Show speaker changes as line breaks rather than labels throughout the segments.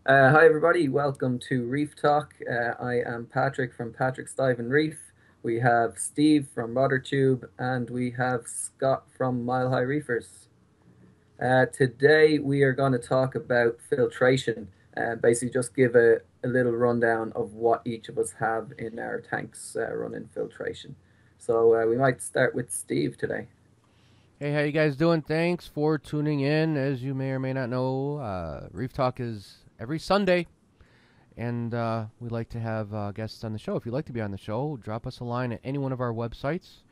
Hi everybody, welcome to Reef Talk. I am Patrick from Patrick's Dive and Reef. We have Steve from RudderTube and we have Scott from Mile High Reefers. Today we are going to talk about filtration and basically just give a little rundown of what each of us have in our tanks running filtration. So we might start with Steve today.
Hey, how you guys doing? Thanks for tuning in. As you may or may not know, Reef Talk is every Sunday, and we like to have guests on the show. If you'd like to be on the show, drop us a line at any one of our websites.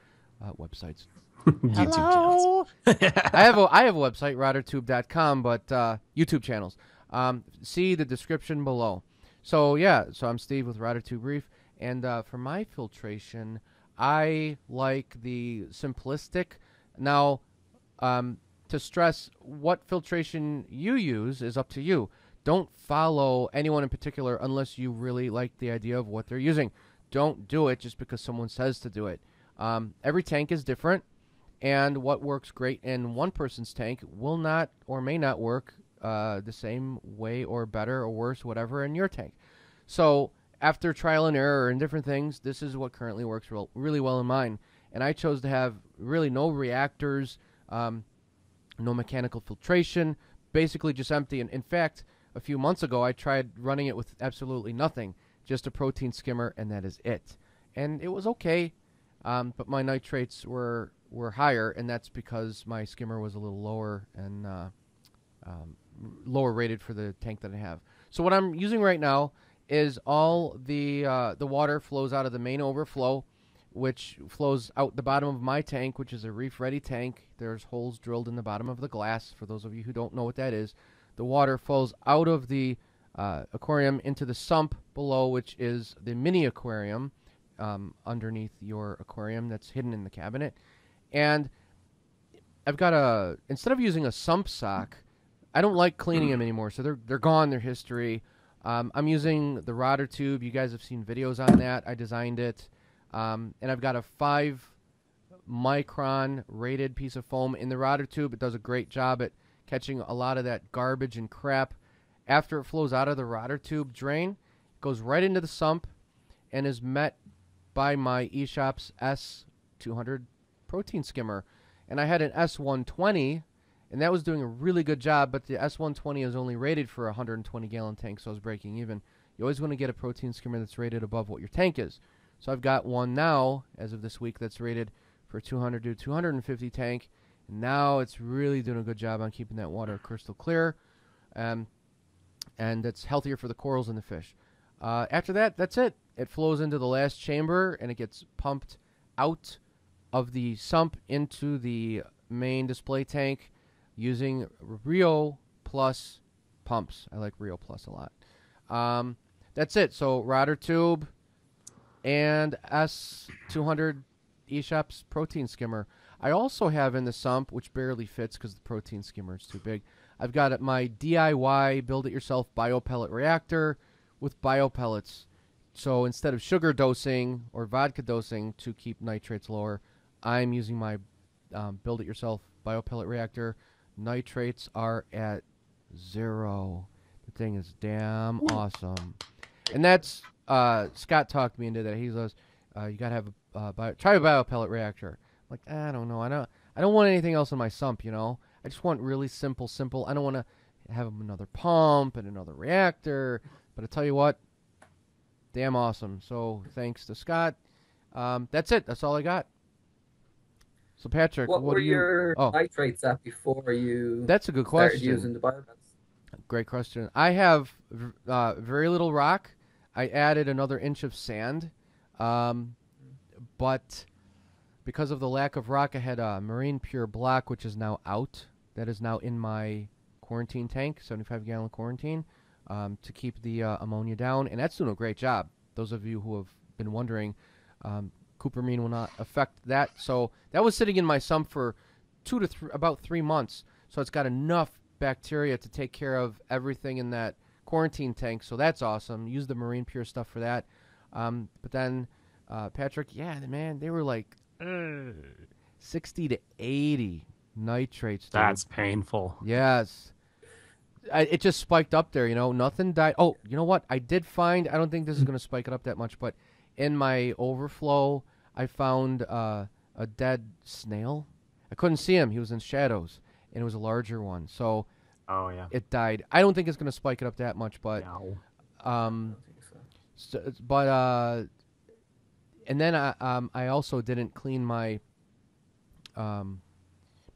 Websites.
YouTube channels.
Hello. I have a website, routertube.com, but YouTube channels. See the description below. So I'm Steve with RouterTube Reef, and for my filtration, I like the simplistic. Now, to stress what filtration you use is up to you. Don't follow anyone in particular unless you really like the idea of what they're using. Don't do it just because someone says to do it. Every tank is different, and what works great in one person's tank will not or may not work the same way or better or worse, whatever, in your tank. So after trial and error and different things, this is what currently works really well in mine. And I chose to have really no reactors, no mechanical filtration, basically just empty. And in fact, a few months ago, I tried running it with absolutely nothing, just a protein skimmer, and that is it. And it was okay, but my nitrates were higher, and that's because my skimmer was a little lower and um, lower rated for the tank that I have. So what I'm using right now is all the water flows out of the main overflow, which flows out the bottom of my tank, which is a reef-ready tank. There's holes drilled in the bottom of the glass. For those of you who don't know what that is, the water flows out of the aquarium into the sump below, which is the mini aquarium underneath your aquarium that's hidden in the cabinet. And I've got instead of using a sump sock, I don't like cleaning them anymore, so they're gone, they're history. I'm using the rotor tube. You guys have seen videos on that. I designed it. And I've got a 5 micron rated piece of foam in the rotor tube. It does a great job at catching a lot of that garbage and crap. After it flows out of the rotor tube drain, it goes right into the sump and is met by my eShop's S200 protein skimmer. And I had an S120, and that was doing a really good job, but the S120 is only rated for a 120-gallon tank, so I was breaking even. You always want to get a protein skimmer that's rated above what your tank is. So I've got one now, as of this week, that's rated for 200 to 250 tank. And now it's really doing a good job on keeping that water crystal clear. And it's healthier for the corals and the fish. After that, that's it. It flows into the last chamber, and it gets pumped out of the sump into the main display tank using Rio Plus pumps. I like Rio Plus a lot. That's it. So rotor tube and S200 eShop's protein skimmer. I also have in the sump, which barely fits because the protein skimmer is too big. I've got my DIY build-it-yourself biopellet reactor with biopellets. So instead of sugar dosing or vodka dosing to keep nitrates lower, I'm using my build-it-yourself biopellet reactor. Nitrates are at 0. The thing is damn awesome. And that's Scott talked me into that. He goes, "You gotta have try a biopellet reactor." I'm like, I don't know. I don't want anything else in my sump. I just want really simple. I don't want to have another pump and another reactor. But I tell you what, damn awesome. So thanks to Scott. That's it. That's all I got. So Patrick,
What
what
were
do you?
your
Oh,
nitrates at before you
that's a good
started
question.
using the biomeds?
Great question. I have very little rock. I added another inch of sand, um, but because of the lack of rock, I had a marine pure block, which is now out. That is now in my quarantine tank, 75-gallon quarantine, to keep the ammonia down, and that's doing a great job. Those of you who have been wondering, cupramine will not affect that. So that was sitting in my sump for about 3 months. So it's got enough bacteria to take care of everything in that quarantine tank. So that's awesome. Use the marine pure stuff for that. But then Patrick, yeah, man, they were like 60 to 80 nitrates, dude.
That's painful.
Yes. it just spiked up there. Nothing died. Oh, you know what? I did find. I don't think this is going to spike it up that much, but in my overflow, I found a dead snail. I couldn't see him. He was in shadows, and it was a larger one. So
Oh yeah.
it died. I don't think it's going to spike it up that much, but
No.
I
um,
don't think so.
and then I also didn't clean um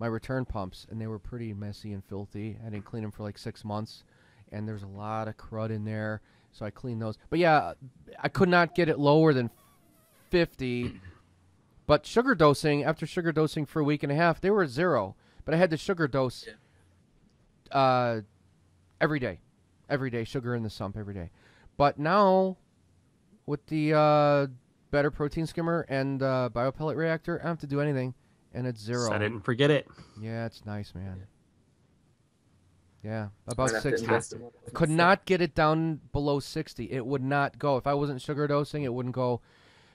my return pumps, and they were pretty messy and filthy. I didn't clean them for like 6 months, and there's a lot of crud in there, so I cleaned those. But yeah, I could not get it lower than 50. But sugar dosing, after sugar dosing for a week and a half, they were at 0. But I had to sugar dose uh, every day, sugar in the sump every day. But now with the better protein skimmer and biopellet reactor, I don't have to do anything, and it's 0.
Set it and forget it.
Yeah, it's nice, man. Yeah,
Might
about
have to
60.
invest in one of those
Could
myself.
not get it down below 60. It would not go. If I wasn't sugar dosing, it wouldn't go.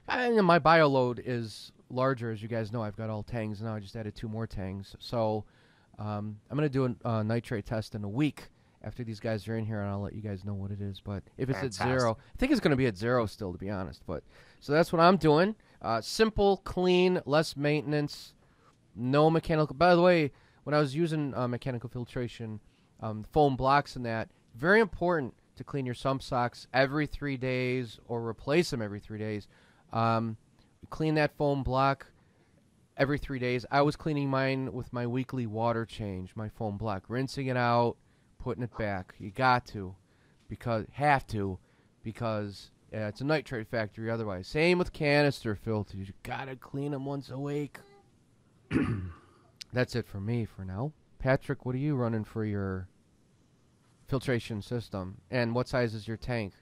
My bio load is larger, as you guys know. I've got all tangs now. I just added 2 more tangs. So I'm going to do a nitrate test in a week after these guys are in here, and I'll let you guys know what it is. But if it's at 0, I think it's going to be at 0 still, to be honest. But so that's what I'm doing. Simple, clean, less maintenance, no mechanical. By the way, when I was using mechanical filtration, foam blocks and that, very important to clean your sump socks every 3 days or replace them every 3 days. Clean that foam block every 3 days. I was cleaning mine with my weekly water change, my foam block, rinsing it out, putting it back. You got to, because it's a nitrate factory otherwise. Same with canister filters. You gotta clean them once a week. That's it for me for now. Patrick, what are you running for your filtration system, and what size is your tank?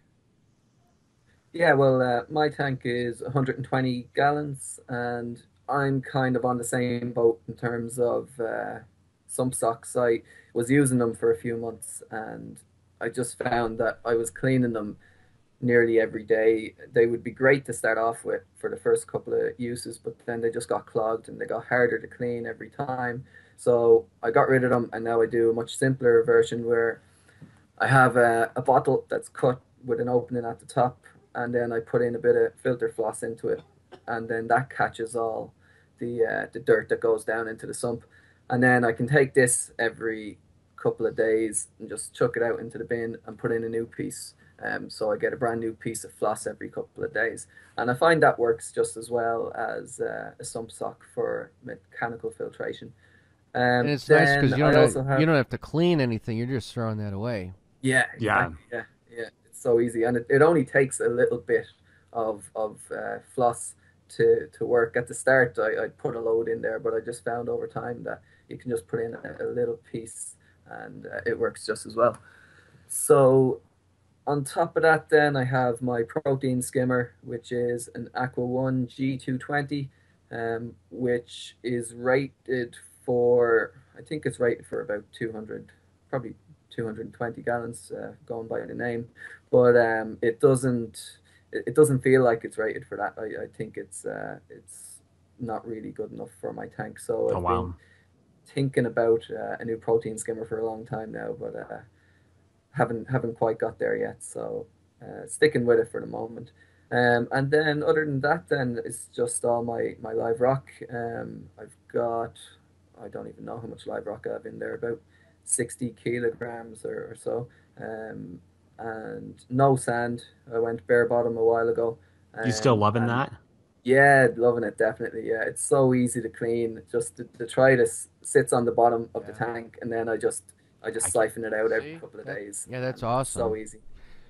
Yeah, well, my tank is 120 gallons, and I'm kind of on the same boat in terms of sump socks. I was using them for a few months, and I just found that I was cleaning them nearly every day. They would be great to start off with for the first couple of uses, but then they just got clogged and they got harder to clean every time. So I got rid of them, and now I do a much simpler version where I have a bottle that's cut with an opening at the top, and then I put in a bit of filter floss into it, and then that catches all the dirt that goes down into the sump, and then I can take this every couple of days and just chuck it out into the bin and put in a new piece. So I get a brand new piece of floss every couple of days, and I find that works just as well as a sump sock for mechanical filtration.
And it's nice
Then
because
I also have
you don't have to clean anything. You're just throwing that away.
yeah,
Yeah.
exactly. Yeah, yeah. It's so easy, and it only takes a little bit of floss to work. At the start, I put a load in there, but I just found over time that you can just put in a little piece, and it works just as well. So on top of that, then I have my protein skimmer, which is an Aqua One G220, which is rated for, I think it's rated for about 200, probably 220 gallons, going by the name, but it doesn't feel like it's rated for that. I think it's not really good enough for my tank. So
Oh
I've been
wow.
thinking about a new protein skimmer for a long time now, but haven't quite got there yet. So sticking with it for the moment. And then other than that, then it's just all my live rock. I've got, I don't even know how much live rock I have in there, about 60 kilograms or so. Um, and no sand. I went bare bottom a while ago.
You still loving
And
that?
yeah, loving it definitely. Yeah, it's so easy to clean. Just the try this sits on the bottom of the
Yeah.
tank, and then I
I
just
can,
siphon it out every
See
couple of
that?
days,
Yeah, that's
and it's so
awesome.
easy.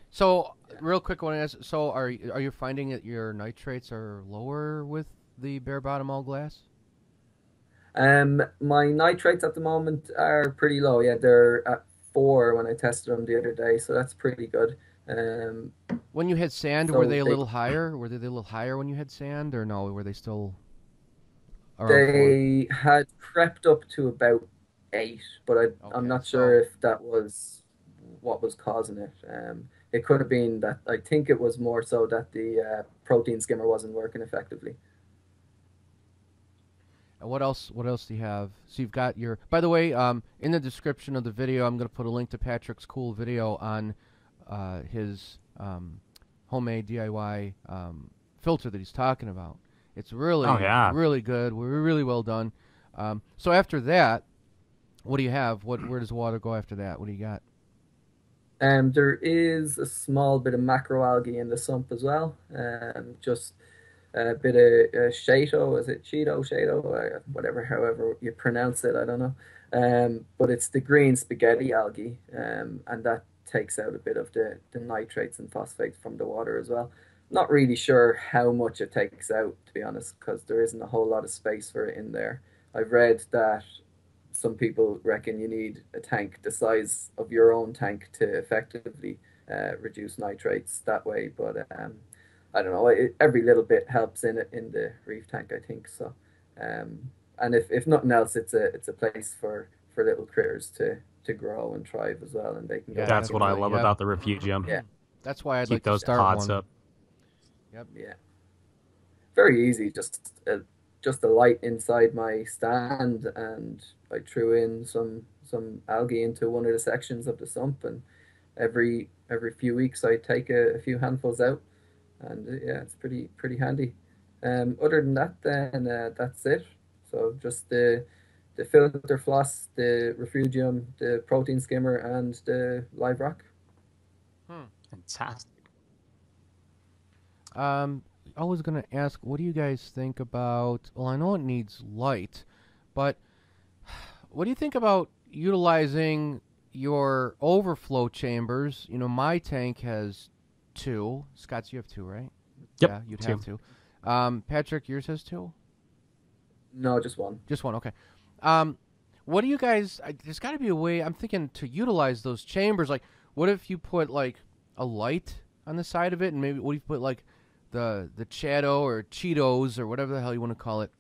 So,
Yeah.
real quick, one is so are you finding that your nitrates are lower with the bare bottom all glass?
My nitrates at the moment are pretty low. Yeah, they're at 4 when I tested them the other day, so that's pretty good. Um,
When you had sand, were
so
they a little higher? Were they a little higher when you had sand, or no? Were they still around 4?
they had crept up to about 8, but I'm
Okay,
not
so
sure if that was what was causing it. It could have been that I think it was more so that the protein skimmer wasn't working effectively.
And what else? What else do you have? So you've got your. By the way, in the description of the video, I'm going to put a link to Patrick's cool video on his homemade DIY filter that he's talking about. It's really,
Oh, yeah.
really good. We're really well done. So after that, what do you have? Where does the water go after that? What do you got?
There is a small bit of macroalgae in the sump as well. Just a bit of Shato, is it Cheeto, Shato, whatever, however you pronounce it, I don't know. But it's the green spaghetti algae, and that takes out a bit of the nitrates and phosphates from the water as well. Not really sure how much it takes out, to be honest, because there isn't a whole lot of space for it in there. I've read that some people reckon you need a tank the size of your own tank to effectively reduce nitrates that way, but I don't know. Every little bit helps in the reef tank, I think so. And if nothing else, it's a place for little critters to grow and thrive as well, and they can go.
Yeah,
That's what I
definitely.
love
Yep.
about the Refugium.
Yeah,
That's why I'd
Keep
like to
those
start
pods
one.
up.
Yep.
yeah. Very easy. Just a light inside my stand, and I threw in some algae into one of the sections of the sump, and every few weeks I take a few handfuls out, and yeah, it's pretty handy. Other than that, then that's it. So just the filter floss, the refugium, the protein skimmer, and the live rock.
Fantastic.
I was gonna ask, what do you guys think about? Well, I know it needs light, but what do you think about utilizing your overflow chambers? You know, my tank has two. Scott's, you have two, right?
Yep,
Yeah, you'd
two.
have two. Patrick, yours has two?
No, just one.
Just one, okay. What do you guys? There's got to be a way. I'm thinking to utilize those chambers. Like, what if you put like a light on the side of it, and maybe what if you put like the Chato or Cheetos or whatever the hell you want to call it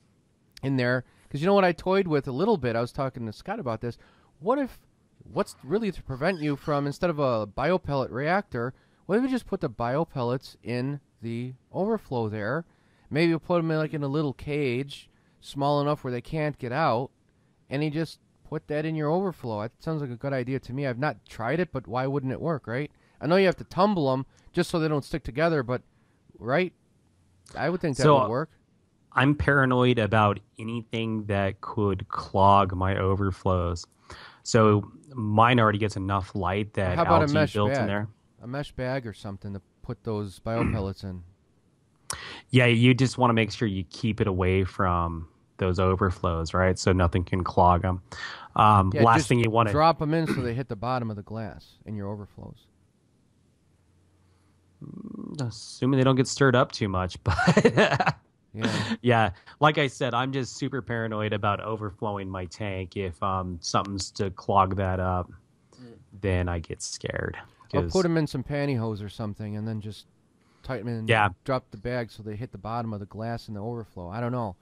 in there? Because you know what I toyed with a little bit. I was talking to Scott about this. What's really to prevent you from, instead of a biopellet reactor, what if you just put the biopellets in the overflow there? Maybe you put them in like in a little cage, small enough where they can't get out, and you just put that in your overflow. That sounds like a good idea to me. I've not tried it, but why wouldn't it work, right? I know you have to tumble them just so they don't stick together, but right? I would think that would work.
I'm paranoid about anything that could clog my overflows. So mine already gets enough light that
How about a
algae
mesh
built
bag?
in there.
A mesh bag or something to put those biopellets in.
Yeah, you just want to make sure you keep it away from those overflows, right? So nothing can clog them.
Yeah,
Last
just
thing you want to
drop them in so they hit the bottom of the glass in your overflows.
assuming they don't get stirred up too much, but
Yeah.
yeah, like I said, I'm just super paranoid about overflowing my tank. If something's to clog that up, then I get scared.
Or
'Cause-
put them in some pantyhose or something, and then just tighten them and
Yeah.
drop the bag so they hit the bottom of the glass in the overflow. I don't know.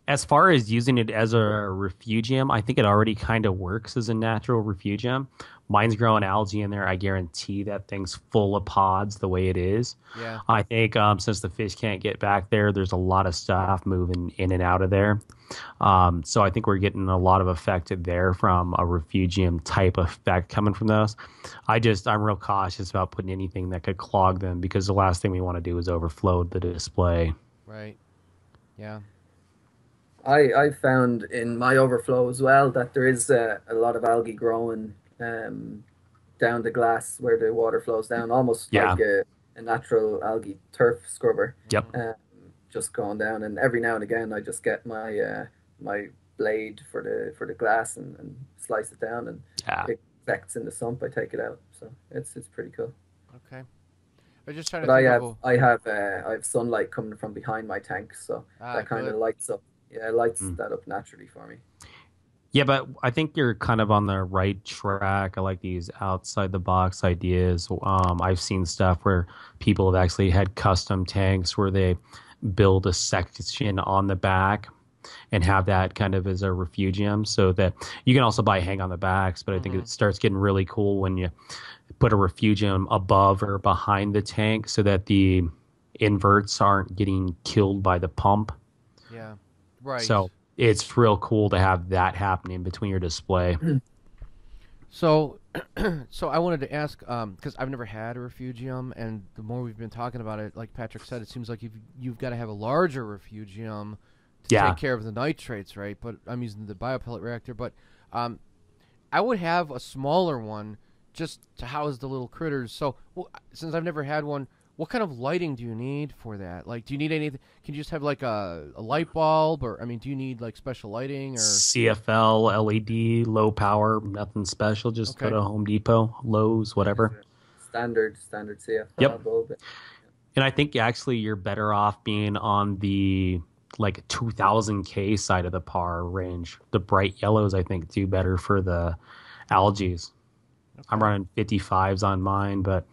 As far as using it as a refugium, I think it already kind of works as a natural refugium. Mine's growing algae in there. I guarantee that thing's full of pods the way it is.
Yeah.
I think since the fish can't get back there, there's a lot of stuff moving in and out of there. So I think we're getting a lot of effect there from a refugium type effect coming from those. I'm real cautious about putting anything that could clog them, because the last thing we want to do is overflow the display.
Right. Yeah.
I found in my overflow as well that there is a lot of algae growing down the glass where the water flows down, almost
Yeah.
like a natural algae turf scrubber.
Yep.
Just going down, and every now and again I just get my blade for the glass and slice it down, and
Yeah.
it affects in the sump. I take it out, so it's pretty cool.
Okay. I'm just trying to
But I
think
have
of
I have sunlight coming from behind my tank, so that kind of
good.
lights up. Yeah, it lights that up naturally for me.
Yeah, but I think you're kind of on the right track. I like these outside the box ideas. I've seen stuff where people have actually had custom tanks where they build a section on the back and have that kind of as a refugium, so that you can also buy hang on the backs. But I think it starts getting really cool when you put a refugium above or behind the tank, so that the inverts aren't getting killed by the pump.
Yeah. Right.
So it's real cool to have that happening between your display.
So, so I wanted to ask, because I've never had a refugium, and the more we've been talking about it, like Patrick said, it seems like you've got to have a larger refugium to
Yeah.
take care of the nitrates, right? But I'm using the biopellet reactor, but um, I would have a smaller one just to house the little critters. So, well, since I've never had one, what kind of lighting do you need for that? Like, do you need anything? Can you just have like a light bulb, or I mean, do you need like special lighting or?
CFL, LED, low power, nothing special. Just go
Okay.
to Home Depot, Lowe's, whatever.
Standard CFL
Yep.
bulb.
And I think actually you're better off being on the like 2000K side of the par range. The bright yellows, I think, do better for the algae. I'm running 55s on mine, but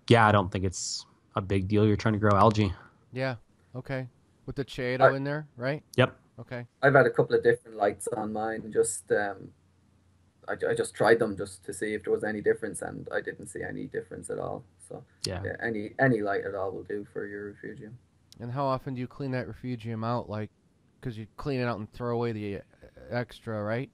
yeah, I don't think it's a big deal. You're trying to grow algae.
Yeah. Okay. With the Chaeto
I,
in there, right?
Yep.
Okay.
I've had a couple of different lights on mine. Just I just tried them just to see if there was any difference, and I didn't see any difference at all. So
Yeah.
yeah, any light at all will do for your refugium.
And how often do you clean that refugium out? Like, because you clean it out and throw away the extra, right?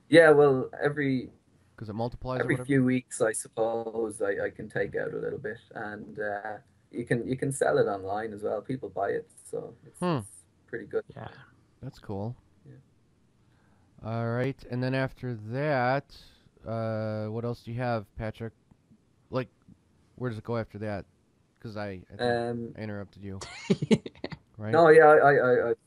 Yeah, well, every
Because it multiplies or
every
whatever.
few weeks, I suppose I can take out a little bit, and you can sell it online as well. People buy it, so
Hmm.
it's pretty good.
Yeah.
That's cool.
Yeah.
All right. And then after that, what else do you have, Patrick? Like, where does it go after that? Because I think
Um,
I interrupted you, right?
no, yeah, I went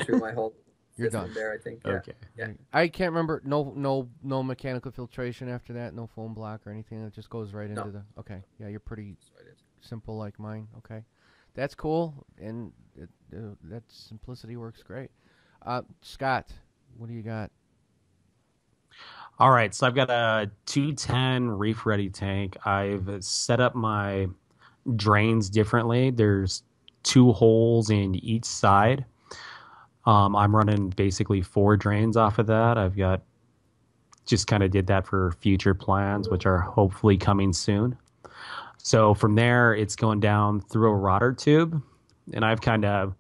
through my whole
You're
system
done.
there. I think, yeah,
Okay.
yeah.
I can't remember. No mechanical filtration after that. No foam block or anything. It just goes right into
No,
the. Okay. Yeah, you're pretty
that's right.
simple like mine. Okay, that's cool, and that simplicity works great. Scott, what do you got?
All right. So I've got a 210 reef ready tank. I've set up my drains differently. There's two holes in each side. I'm running basically four drains off of that. I've got just kind of did that for future plans, which are hopefully coming soon. So from there, it's going down through a rotor tube, and I've kind of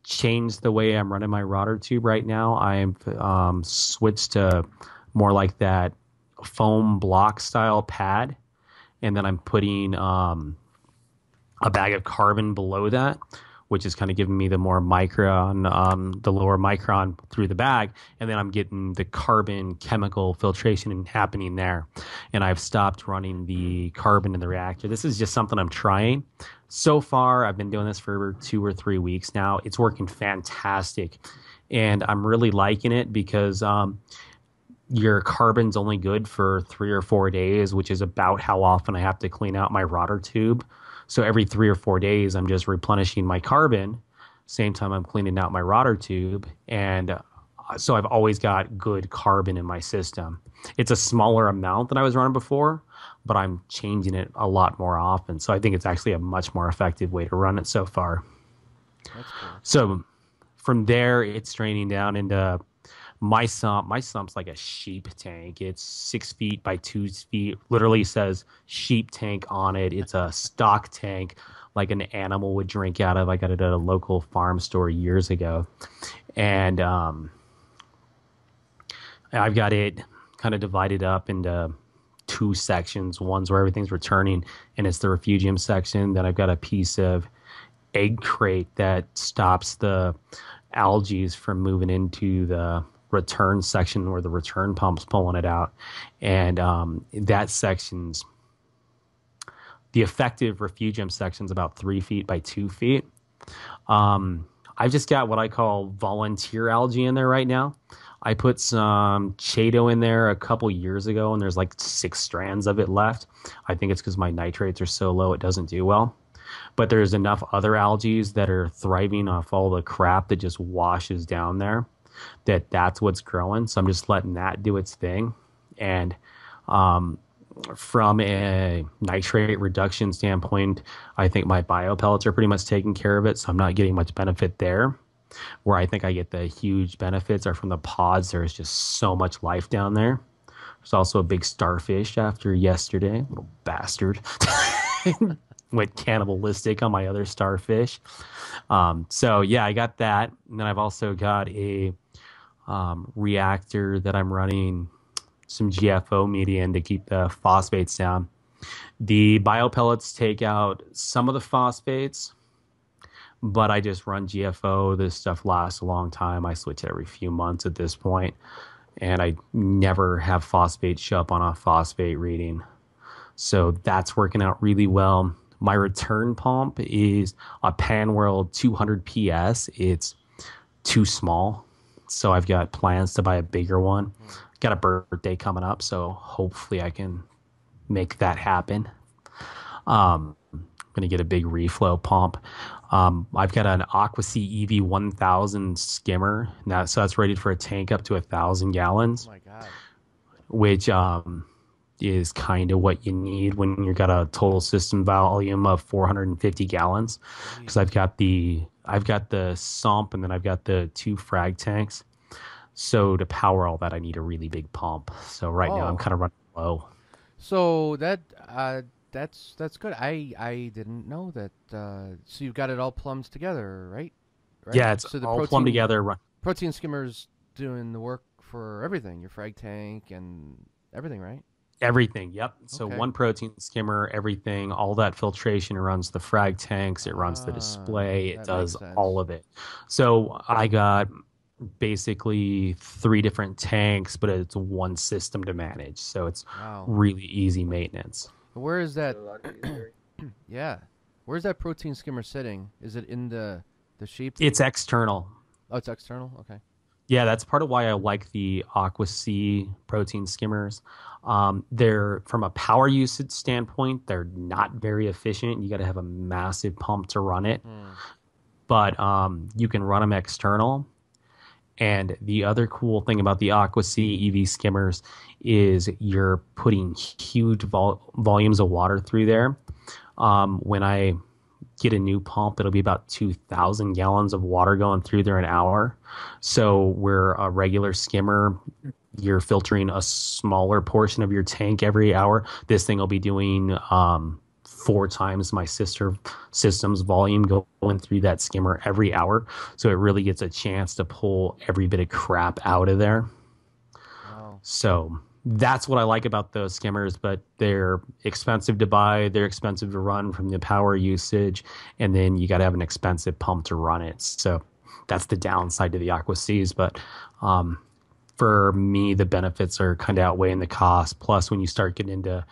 changed the way I'm running my rotor tube right now. I'm switched to more like that foam block style pad, and then I'm putting a bag of carbon below that, which is kind of giving me the more micron, the lower micron through the bag. And then I'm getting the carbon chemical filtration happening there. And I've stopped running the carbon in the reactor. This is just something I'm trying. So far, I've been doing this for 2 or 3 weeks now. It's working fantastic. And I'm really liking it because your carbon's only good for 3 or 4 days, which is about how often I have to clean out my rotor tube. So every 3 or 4 days, I'm just replenishing my carbon. Same time I'm cleaning out my rotor tube. And so I've always got good carbon in my system. It's a smaller amount than I was running before, but I'm changing it a lot more often. So I think it's actually a much more effective way to run it so far.
That's cool.
So from there, it's draining down into my sump. My sump's like a sheep tank. It's 6 feet by 2 feet. Literally says sheep tank on it. It's a stock tank like an animal would drink out of. I got it at a local farm store years ago. And I've got it kind of divided up into two sections. One's where everything's returning, and it's the refugium section. Then I've got a piece of egg crate that stops the algae from moving into the return section where the return pump's pulling it out. And that section's the effective refugium section's about 3 feet by 2 feet. I've just got what I call volunteer algae in there right now. I put some Chaeto in there a couple years ago, and there's like 6 strands of it left. I think it's because my nitrates are so low it doesn't do well. But there's enough other algae that are thriving off all the crap that just washes down there that's what's growing. So I'm just letting that do its thing. And from a nitrate reduction standpoint, I think my bio pellets are pretty much taking care of it. So I'm not getting much benefit there. Where I think I get the huge benefits are from the pods. There's just so much life down there. There's also a big starfish after yesterday, little bastard. went cannibalistic on my other starfish. So yeah, I got that, and then I've also got a reactor that I'm running some GFO media in to keep the phosphates down. The biopellets take out some of the phosphates, but I just run GFO. This stuff lasts a long time. I switch it every few months at this point, and I never have phosphate show up on a phosphate reading. So that's working out really well. My return pump is a Panworld 200 PS. It's too small, so I've got plans to buy a bigger one. Got a birthday coming up, so hopefully I can make that happen. I'm gonna get a big reflow pump. I've got an AquaSea EV 1000 skimmer now, so that's rated for a tank up to 1,000 gallons.
Oh my God.
Which is kind of what you need when you've got a total system volume of 450 gallons. Because I've got the Sump, and then I've got the 2 frag tanks. So to power all that, I need a really big pump. So right now I'm kind of running low.
So that's good. I didn't know that. So you've got it all plumbed together, right?
Yeah, it's
so the
all plumbed together.
Protein skimmer's doing the work for everything. Your frag tank and everything, right?
Everything, yep. So
Okay.
one protein skimmer, everything, all that filtration runs the frag tanks, it runs the display, it
that
does
makes sense.
all of it. So I got basically 3 different tanks, but it's one system to manage. So it's
Wow.
really easy maintenance.
Where is that?
A lot easier.
Yeah. Where's that protein skimmer sitting? Is it in the sheep?
It's external.
Oh, it's external. Okay.
Yeah, that's part of why I like the AquaSea protein skimmers. They're, from a power usage standpoint, they're not very efficient. You got to have a massive pump to run it, but you can run them external. And the other cool thing about the AquaSea EV skimmers is you're putting huge volumes of water through there. When I get a new pump, it'll be about 2,000 gallons of water going through there an hour. So where a regular skimmer, you're filtering a smaller portion of your tank every hour, this thing will be doing 4 times my sister system's volume going through that skimmer every hour. So it really gets a chance to pull every bit of crap out of there.
Wow.
So that's what I like about those skimmers, but they're expensive to buy. They're expensive to run from the power usage. And then you got to have an expensive pump to run it. So that's the downside to the AquaSeas. But for me, the benefits are kind of outweighing the cost. Plus, when you start getting into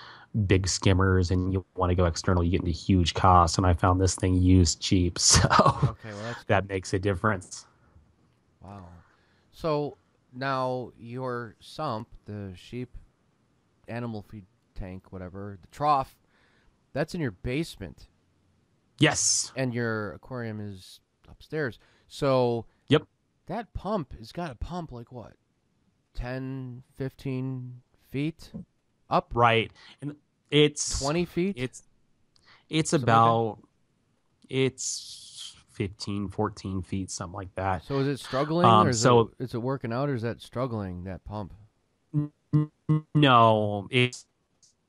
big skimmers and you want to go external, you get into huge costs. And I found this thing used cheap. So
Okay, well, that's
that makes a difference.
wow. So now your sump, the sheep animal feed tank, whatever, the trough, that's in your basement,
Yes.
and your aquarium is upstairs. So
Yep.
that pump has got to pump like what, 10, 15 feet up?
Right. And it's
20 feet?
It's
Something like
about it's 15, 14 feet, something like that.
So is it struggling, or is
So
it working out, or is that struggling, that pump?
no, it's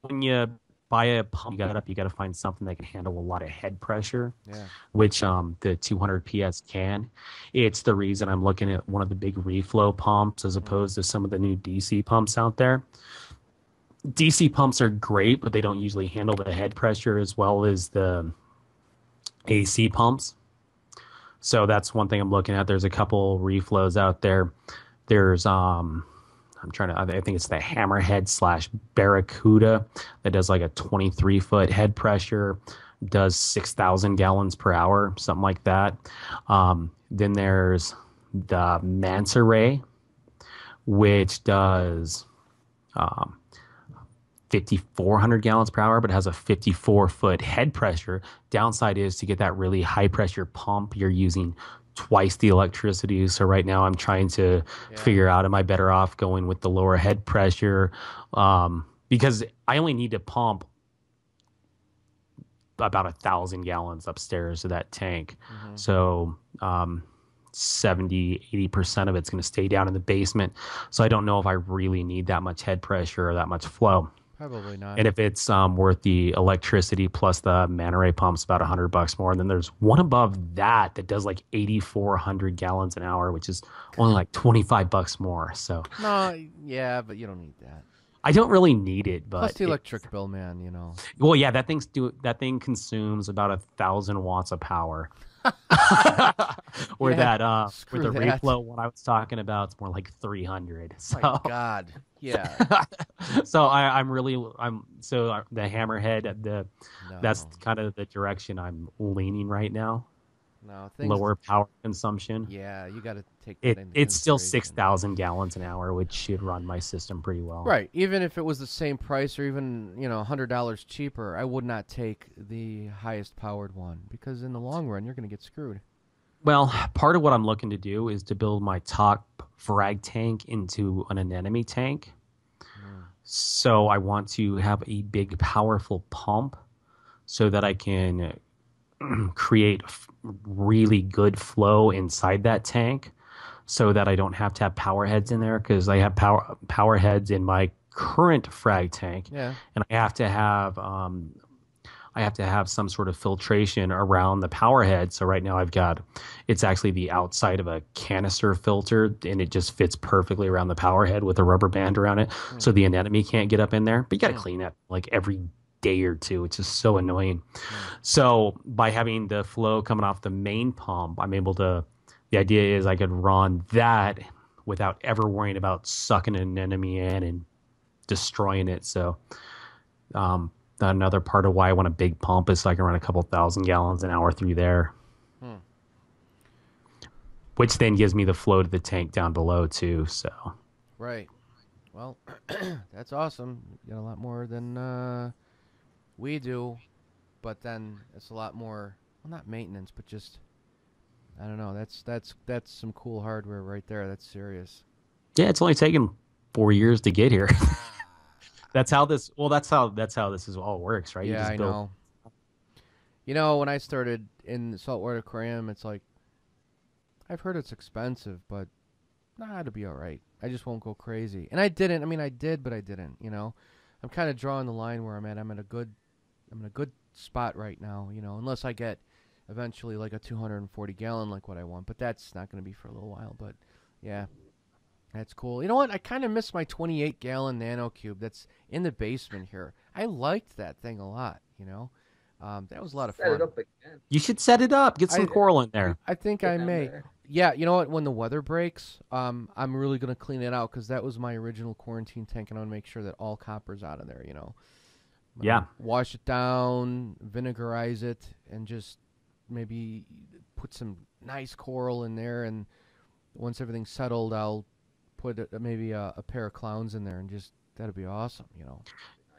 when you buy a pump, you got to find something that can handle a lot of head pressure,
Yeah.
which the 200 PS can. It's the reason I'm looking at one of the big reflow pumps as opposed to some of the new DC pumps out there. DC pumps are great, but they don't usually handle the head pressure as well as the AC pumps. So that's one thing I'm looking at. There's a couple reflows out there. There's I think it's the Hammerhead / Barracuda that does like a 23-foot head pressure, does 6,000 gallons per hour, something like that. Then there's the Manta Ray, which does 5,400 gallons per hour, but has a 54-foot head pressure. Downside is to get that really high pressure pump, you're using twice the electricity. So right now I'm trying to figure out, am I better off going with the lower head pressure? Because I only need to pump about 1,000 gallons upstairs to that tank. So 70-80% of it's going to stay down in the basement. So I don't know if I really need that much head pressure or that much flow.
Probably not.
And if it's worth the electricity plus the manta ray pumps, about $100 more. And then there's one above that that does like 8,400 gallons an hour, which is only like $25 more. So
No, yeah, but you don't need that.
I don't really need it,
Plus
but
the electric bill, man. You know.
well, yeah, that thing consumes about 1,000 watts of power. Or
Yeah,
with
screw
the
that.
reflow one I was talking about, it's more like 300. So
My God. Yeah.
so the hammerhead, that's
No.
kind of the direction I'm leaning right now.
No. Things.
Lower power consumption.
Yeah, you got to take that into
It's still
consideration.
6,000 gallons an hour, which should run my system pretty well.
Right. Even if it was the same price, or even $100 cheaper, I would not take the highest powered one because in the long run, you're going to get screwed.
Well, part of what I'm looking to do is to build my top frag tank into an anemone tank. So I want to have a big, powerful pump so that I can create really good flow inside that tank so that I don't have to have power heads in there, because I have power heads in my current frag tank.
Yeah.
And I have to have some sort of filtration around the power head. So right now it's actually the outside of a canister filter, and it just fits perfectly around the power head with a rubber band around it. So the anemone can't get up in there. But you got to clean that like every day or two. It's just so annoying. So by having the flow coming off the main pump, the idea is I could run that without ever worrying about sucking an anemone in and destroying it. So, another part of why I want a big pump is so I can run a couple thousand gallons an hour through there. Which then gives me the flow to the tank down below too. So
Right. Well, that's awesome. You got a lot more than we do, but then it's a lot more. Well, not maintenance, but just I don't know. That's some cool hardware right there. That's serious.
yeah, it's only taken 4 years to get here. That's how this is all works, right?
Yeah, I know. When I started in the saltwater aquarium, it's like I've heard it's expensive, but it'll be all right. I just won't go crazy. And I didn't. I mean, I did, but I didn't. I'm kind of drawing the line where I'm at. I'm in a good spot right now. Unless I get eventually like a 240 gallon like what I want, but that's not going to be for a little while. But yeah. That's cool. You know what? I kind of miss my 28-gallon nano cube that's in the basement here. I liked that thing a lot, That was a lot of fun.
Set it up again.
You should set it up. Get some coral in there.
I think
Get
I
down
may.
there.
Yeah, you know what? When the weather breaks, I'm really going to clean it out because that was my original quarantine tank, and I want to make sure that all copper's out of there,
Yeah.
Wash it down, vinegarize it, and just maybe put some nice coral in there, and once everything's settled, I'll put maybe a pair of clowns in there, and just that'd be awesome,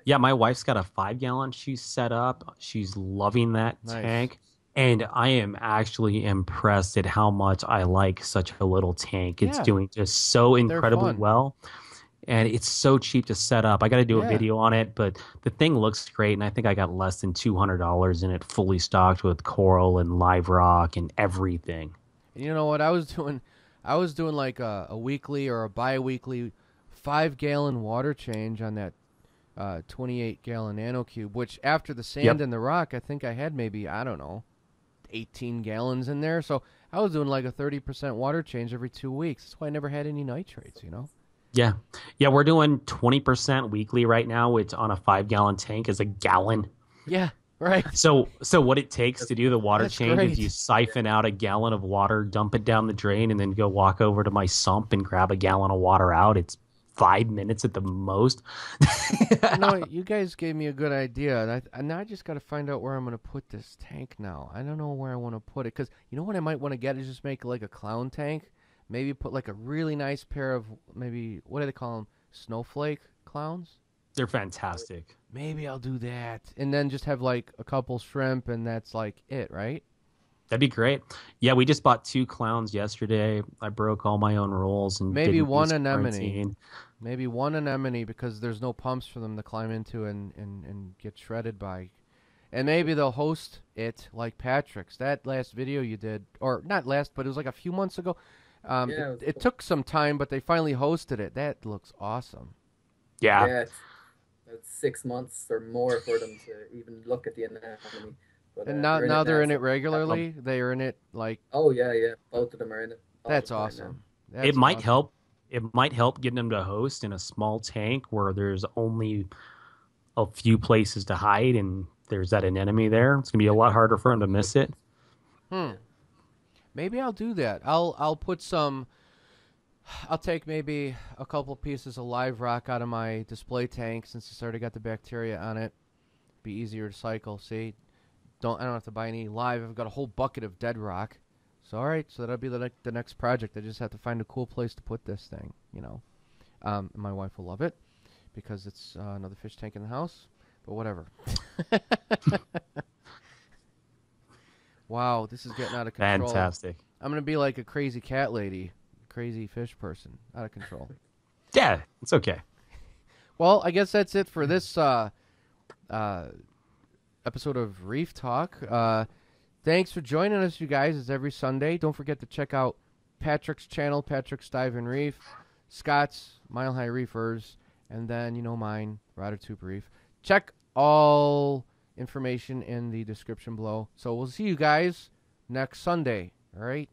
Yeah, my wife's got a 5-gallon she's set up. She's loving that
Nice.
tank. And I am actually impressed at how much I like such a little tank. It's
Yeah.
doing just so incredibly
fun.
well. And it's so cheap to set up. I got to do a
Yeah.
video on it, but the thing looks great. And I think I got less than $200 in it, fully stocked with coral and live rock and everything.
And you know what I was doing? I was doing like a weekly or a bi-weekly 5-gallon water change on that 28-gallon nano cube, which after the sand and the rock, I think I had maybe, I don't know, 18 gallons in there. So I was doing like a 30% water change every 2 weeks. That's why I never had any nitrates,
Yeah. Yeah, we're doing 20% weekly right now, which on a 5-gallon tank is a gallon.
Yeah, right.
So what it takes to do the water
That's
change
great.
is you siphon out a gallon of water, dump it down the drain, and then go walk over to my sump and grab a gallon of water out. It's 5 minutes at the most.
You guys gave me a good idea. And now I just got to find out where I'm going to put this tank now. I don't know where I want to put it. Because you know what I might want to get is just make like a clown tank. Maybe put like a really nice pair of maybe, what do they call them? Snowflake clowns?
They're fantastic.
Maybe I'll do that. And then just have like a couple shrimp and that's like it, right?
That'd be great. Yeah, we just bought 2 clowns yesterday. I broke all my own rules and
Maybe
didn't
one
use
anemone.
quarantine.
Maybe one anemone because there's no pumps for them to climb into and get shredded by. And maybe they'll host it like Patrick's. That last video you did, or not last, but it was like a few months ago. It took some time, but they finally hosted it. That looks awesome.
Yeah.
Yeah, about 6 months or more for them to even look at the anemone. But
And now
they're in it
they're
now,
in it
so
regularly. They are in it like
oh yeah, yeah, both of them are in it all the
that's
time now.
awesome.
It
That's
might
awesome.
help. It might help getting them to host in a small tank where there's only a few places to hide and there's that anemone there. It's gonna be a
Yeah,
lot harder for them to
probably would.
miss it.
Hmm.
Yeah,
Maybe I'll do that. I'll put some. I'll take maybe a couple pieces of live rock out of my display tank since it's already got the bacteria on it. Be easier to cycle. See, I don't have to buy any live. I've got a whole bucket of dead rock. So all right, so that'll be the next project. I just have to find a cool place to put this thing. My wife will love it because it's another fish tank in the house. But whatever. Wow, this is getting out of control.
Fantastic.
I'm gonna be like a crazy cat lady, crazy fish person, out of control.
Yeah, it's okay.
Well, I guess that's it for this episode of Reef Talk. Thanks for joining us, you guys. It's every Sunday. Don't forget to check out Patrick's channel, Patrick's Dive and Reef, Scott's Mile High Reefers, and then mine, Rotter Tube Reef. Check all information in the description below. So we'll see you guys next Sunday. All right.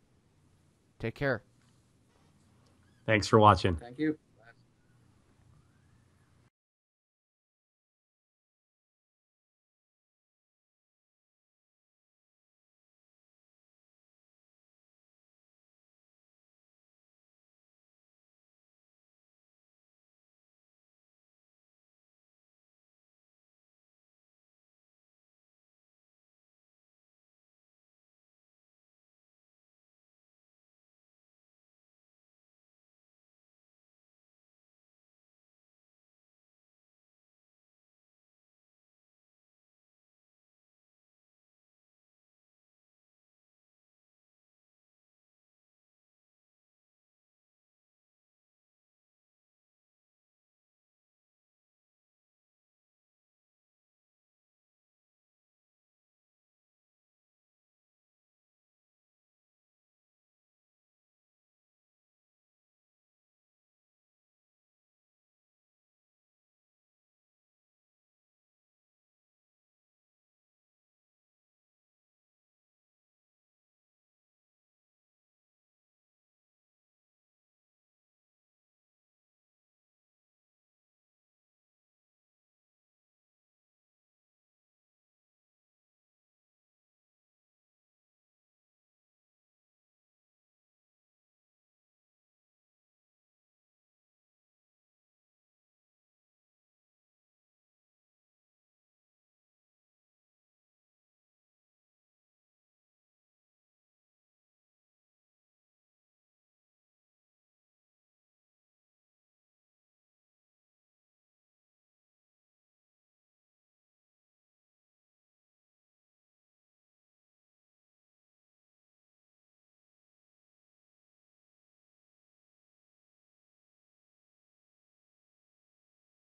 Take care.
Thanks for watching.
thank you.